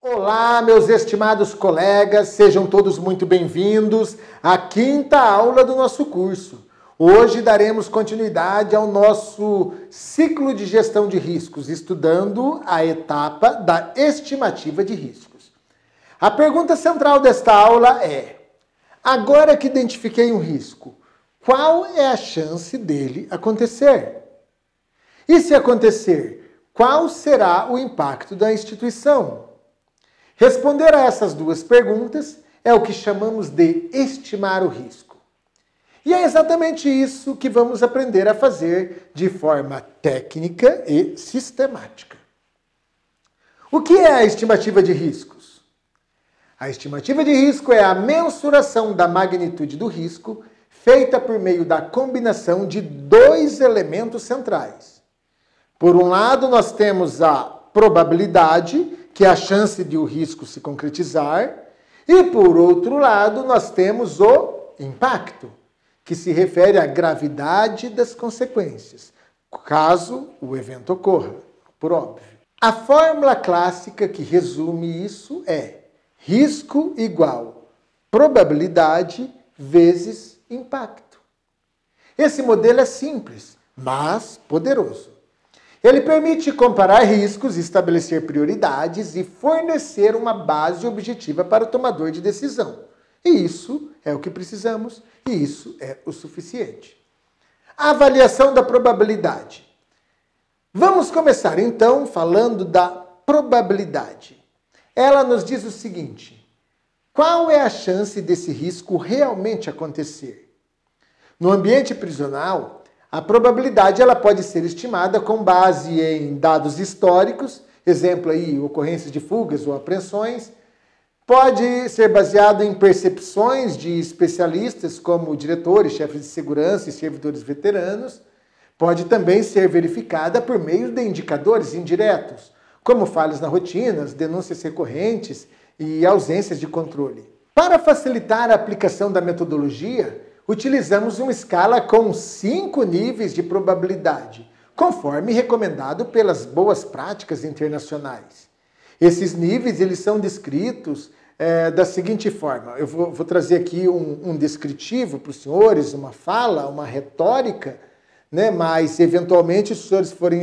Olá, meus estimados colegas, sejam todos muito bem-vindos à quinta aula do nosso curso. Hoje daremos continuidade ao nosso ciclo de gestão de riscos, estudando a etapa da estimativa de riscos. A pergunta central desta aula é: agora que identifiquei um risco, qual é a chance dele acontecer? E se acontecer, qual será o impacto da instituição? Responder a essas duas perguntas é o que chamamos de estimar o risco. E é exatamente isso que vamos aprender a fazer de forma técnica e sistemática. O que é a estimativa de riscos? A estimativa de risco é a mensuração da magnitude do risco feita por meio da combinação de dois elementos centrais. Por um lado, nós temos a probabilidade, que é a chance de o risco se concretizar, e por outro lado nós temos o impacto, que se refere à gravidade das consequências, caso o evento ocorra, por óbvio. A fórmula clássica que resume isso é risco igual probabilidade vezes impacto. Esse modelo é simples, mas poderoso. Ele permite comparar riscos, estabelecer prioridades e fornecer uma base objetiva para o tomador de decisão. E isso é o que precisamos, e isso é o suficiente. A avaliação da probabilidade. Vamos começar então falando da probabilidade. Ela nos diz o seguinte: qual é a chance desse risco realmente acontecer? No ambiente prisional, a probabilidade ela pode ser estimada com base em dados históricos, exemplo aí, ocorrências de fugas ou apreensões. Pode ser baseado em percepções de especialistas como diretores, chefes de segurança e servidores veteranos. Pode também ser verificada por meio de indicadores indiretos, como falhas na rotina, denúncias recorrentes e ausências de controle. Para facilitar a aplicação da metodologia, utilizamos uma escala com 5 níveis de probabilidade, conforme recomendado pelas boas práticas internacionais. Esses níveis eles são descritos da seguinte forma. Eu vou trazer aqui um descritivo para os senhores, uma fala, uma retórica, né? Mas eventualmente, se os senhores forem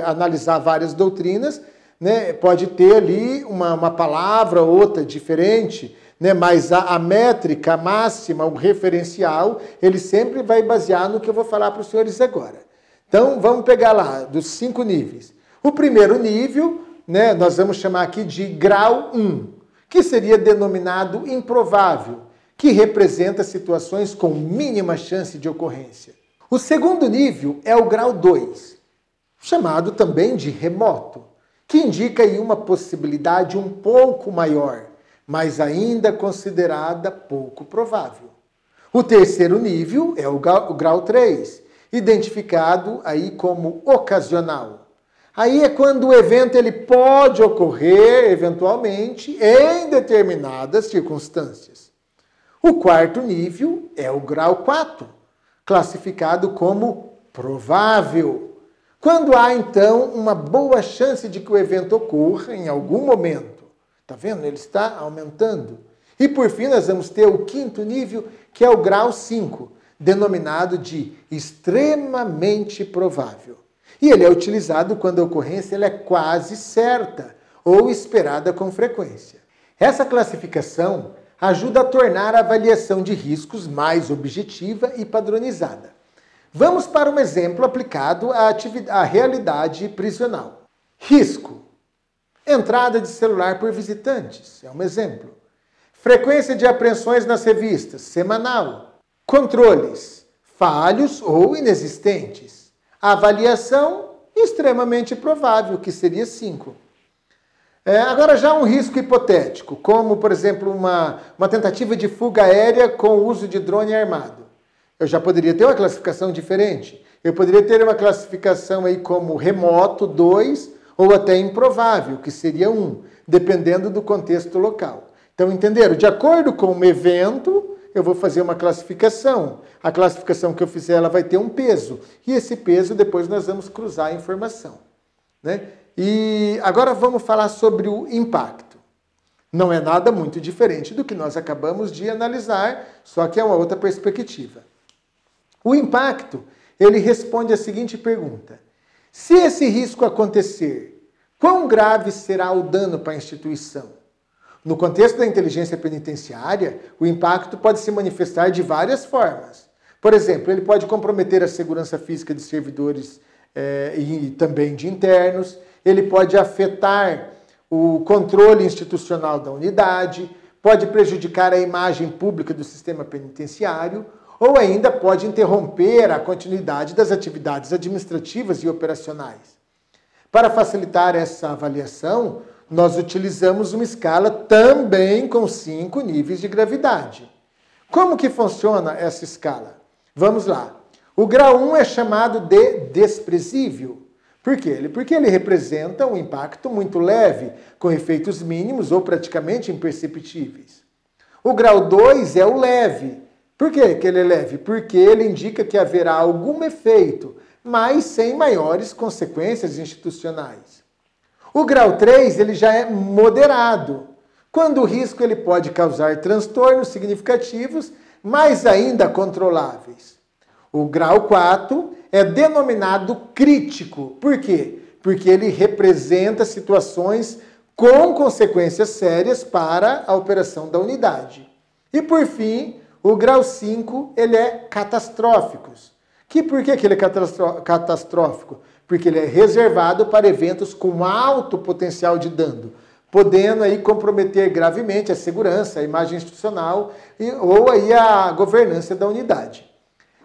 analisar várias doutrinas, né? Pode ter ali uma palavra ou outra diferente, né? Mas a métrica, a máxima, o referencial, ele sempre vai basear no que eu vou falar para os senhores agora. Então, vamos pegar lá, dos 5 níveis. O primeiro nível, né, nós vamos chamar aqui de grau 1, que seria denominado improvável, que representa situações com mínima chance de ocorrência. O segundo nível é o grau 2, chamado também de remoto, que indica aí uma possibilidade um pouco maior, mas ainda considerada pouco provável. O terceiro nível é o grau 3, identificado aí como ocasional. Aí é quando o evento ele pode ocorrer, eventualmente, em determinadas circunstâncias. O quarto nível é o grau 4, classificado como provável, quando há, então, uma boa chance de que o evento ocorra em algum momento. Está vendo? Ele está aumentando. E, por fim, nós vamos ter o quinto nível, que é o grau 5, denominado de extremamente provável. E ele é utilizado quando a ocorrência ela é quase certa ou esperada com frequência. Essa classificação ajuda a tornar a avaliação de riscos mais objetiva e padronizada. Vamos para um exemplo aplicado à realidade prisional. Risco. Entrada de celular por visitantes, é um exemplo. Frequência de apreensões nas revistas, semanal. Controles, falhos ou inexistentes. Avaliação, extremamente provável, que seria 5. Agora já um risco hipotético, como, por exemplo, uma tentativa de fuga aérea com o uso de drone armado. Eu já poderia ter uma classificação diferente. Eu poderia ter uma classificação aí como remoto, 2, ou até improvável, que seria 1, dependendo do contexto local. Então, entenderam? De acordo com o evento, eu vou fazer uma classificação. A classificação que eu fizer, ela vai ter um peso. E esse peso, depois nós vamos cruzar a informação, né? E agora vamos falar sobre o impacto. Não é nada muito diferente do que nós acabamos de analisar, só que é uma outra perspectiva. O impacto, ele responde a seguinte pergunta: se esse risco acontecer, quão grave será o dano para a instituição? No contexto da inteligência penitenciária, o impacto pode se manifestar de várias formas. Por exemplo, ele pode comprometer a segurança física de servidores e também de internos, ele pode afetar o controle institucional da unidade, pode prejudicar a imagem pública do sistema penitenciário, ou ainda pode interromper a continuidade das atividades administrativas e operacionais. Para facilitar essa avaliação, nós utilizamos uma escala também com 5 níveis de gravidade. Como que funciona essa escala? Vamos lá. O grau 1 é chamado de desprezível. Por quê? Porque ele representa um impacto muito leve, com efeitos mínimos ou praticamente imperceptíveis. O grau 2 é o leve. Por que ele é leve? Porque ele indica que haverá algum efeito, mas sem maiores consequências institucionais. O grau 3 ele já é moderado, quando o risco ele pode causar transtornos significativos, mas ainda controláveis. O grau 4 é denominado crítico. Por quê? Porque ele representa situações com consequências sérias para a operação da unidade. E por fim, o grau 5 ele é catastrófico. Por que ele é catastrófico? Porque ele é reservado para eventos com alto potencial de dano, podendo aí comprometer gravemente a segurança, a imagem institucional ou aí a governança da unidade.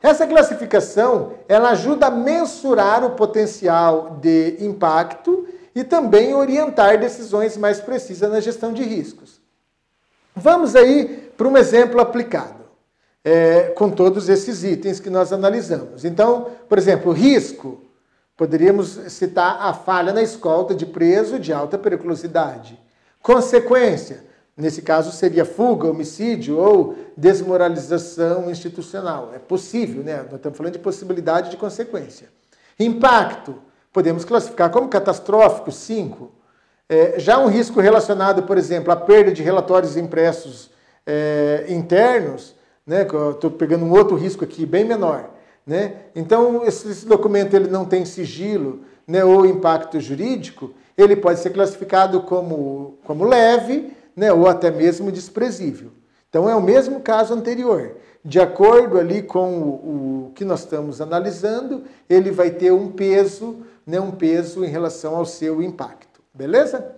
Essa classificação, ela ajuda a mensurar o potencial de impacto e também orientar decisões mais precisas na gestão de riscos. Vamos aí para um exemplo aplicado, com todos esses itens que nós analisamos. Então, por exemplo, risco. Poderíamos citar a falha na escolta de preso de alta periculosidade. Consequência, nesse caso seria fuga, homicídio ou desmoralização institucional. É possível, né? Nós estamos falando de possibilidade de consequência. Impacto, podemos classificar como catastrófico, 5. Já um risco relacionado, por exemplo, à perda de relatórios impressos internos, né? Estou pegando um outro risco aqui, bem menor. Né? Então, esse documento ele não tem sigilo, né, ou impacto jurídico, ele pode ser classificado como leve, né, ou até mesmo desprezível. Então, é o mesmo caso anterior. De acordo ali com o que nós estamos analisando, ele vai ter um peso, né, um peso em relação ao seu impacto. Beleza?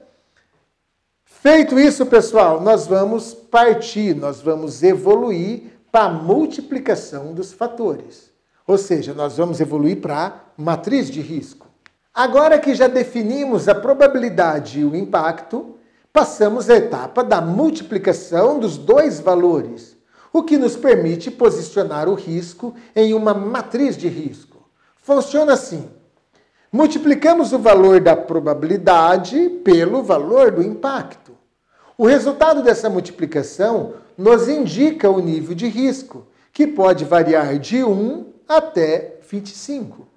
Feito isso, pessoal, nós vamos partir, nós vamos evoluir para a multiplicação dos fatores. Ou seja, nós vamos evoluir para a matriz de risco. Agora que já definimos a probabilidade e o impacto, passamos à etapa da multiplicação dos dois valores, o que nos permite posicionar o risco em uma matriz de risco. Funciona assim. Multiplicamos o valor da probabilidade pelo valor do impacto. O resultado dessa multiplicação nos indica o nível de risco, que pode variar de 1 até 25.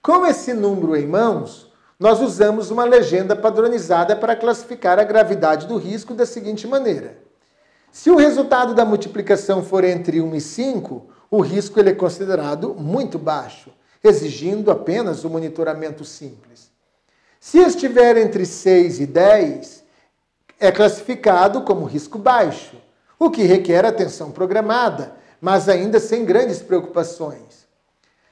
Com esse número em mãos, nós usamos uma legenda padronizada para classificar a gravidade do risco da seguinte maneira. Se o resultado da multiplicação for entre 1 e 5, o risco ele é considerado muito baixo, exigindo apenas o monitoramento simples. Se estiver entre 6 e 10, é classificado como risco baixo, o que requer atenção programada, mas ainda sem grandes preocupações.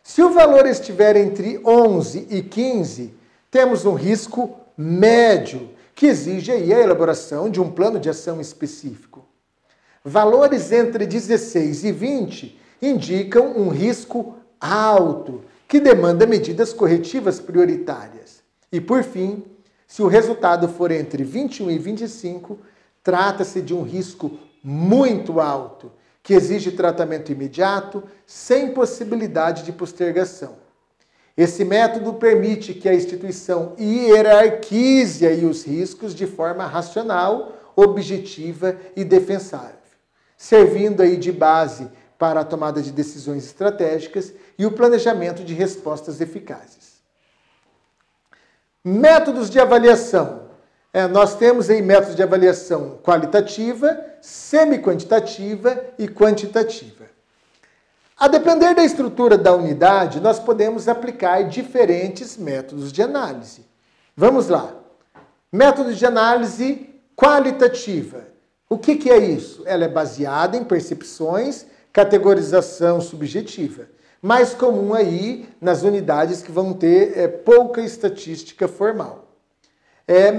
Se o valor estiver entre 11 e 15, temos um risco médio, que exige aí a elaboração de um plano de ação específico. Valores entre 16 e 20 indicam um risco alto, que demanda medidas corretivas prioritárias. E, por fim, se o resultado for entre 21 e 25, trata-se de um risco muito alto, que exige tratamento imediato, sem possibilidade de postergação. Esse método permite que a instituição hierarquize aí os riscos de forma racional, objetiva e defensável. servindo aí de base para a tomada de decisões estratégicas e o planejamento de respostas eficazes. Métodos de avaliação. Nós temos aí métodos de avaliação qualitativa, semi-quantitativa e quantitativa. A depender da estrutura da unidade, nós podemos aplicar diferentes métodos de análise. Vamos lá. Método de análise qualitativa. O que é isso? Ela é baseada em percepções, categorização subjetiva. Mais comum aí nas unidades que vão ter pouca estatística formal.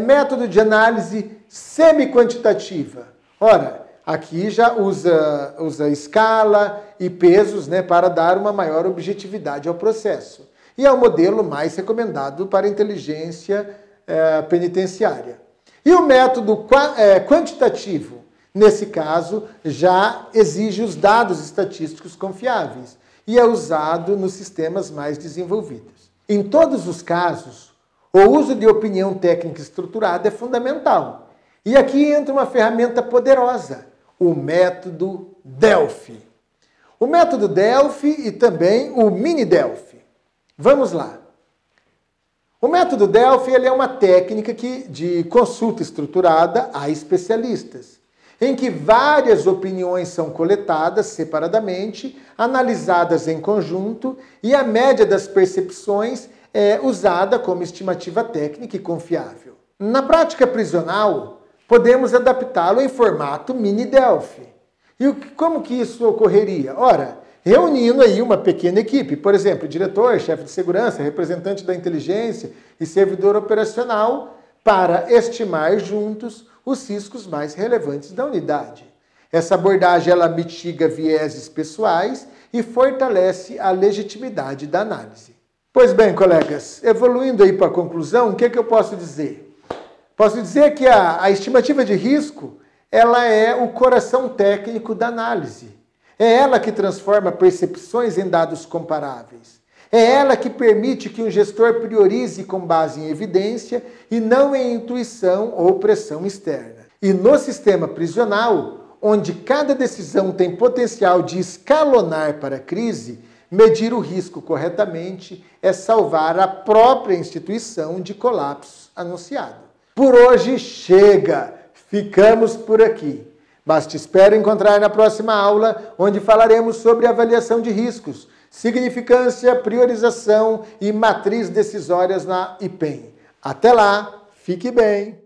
Método de análise semi-quantitativa. Ora, aqui já usa escala e pesos, né, para dar uma maior objetividade ao processo. E é o modelo mais recomendado para a inteligência penitenciária. E o método quantitativo, nesse caso, já exige os dados estatísticos confiáveis e é usado nos sistemas mais desenvolvidos. Em todos os casos, o uso de opinião técnica estruturada é fundamental. E aqui entra uma ferramenta poderosa, o método Delphi. O método Delphi e também o mini Delphi. Vamos lá. O método Delphi é uma técnica de consulta estruturada a especialistas, em que várias opiniões são coletadas separadamente, analisadas em conjunto e a média das percepções é usada como estimativa técnica e confiável. Na prática prisional, podemos adaptá-lo em formato mini Delphi. E como que isso ocorreria? Ora, reunindo aí uma pequena equipe, por exemplo, diretor, chefe de segurança, representante da inteligência e servidor operacional, para estimar juntos os riscos mais relevantes da unidade. Essa abordagem ela mitiga vieses pessoais e fortalece a legitimidade da análise. Pois bem, colegas, evoluindo aí para a conclusão, o que eu posso dizer? Posso dizer que a estimativa de risco ela é o coração técnico da análise. É ela que transforma percepções em dados comparáveis. É ela que permite que um gestor priorize com base em evidência e não em intuição ou pressão externa. E no sistema prisional, onde cada decisão tem potencial de escalonar para a crise, medir o risco corretamente é salvar a própria instituição de colapso anunciado. Por hoje chega! Ficamos por aqui. Mas te espero encontrar na próxima aula, onde falaremos sobre avaliação de riscos, significância, priorização e matriz decisórias na IPEM. Até lá, fique bem!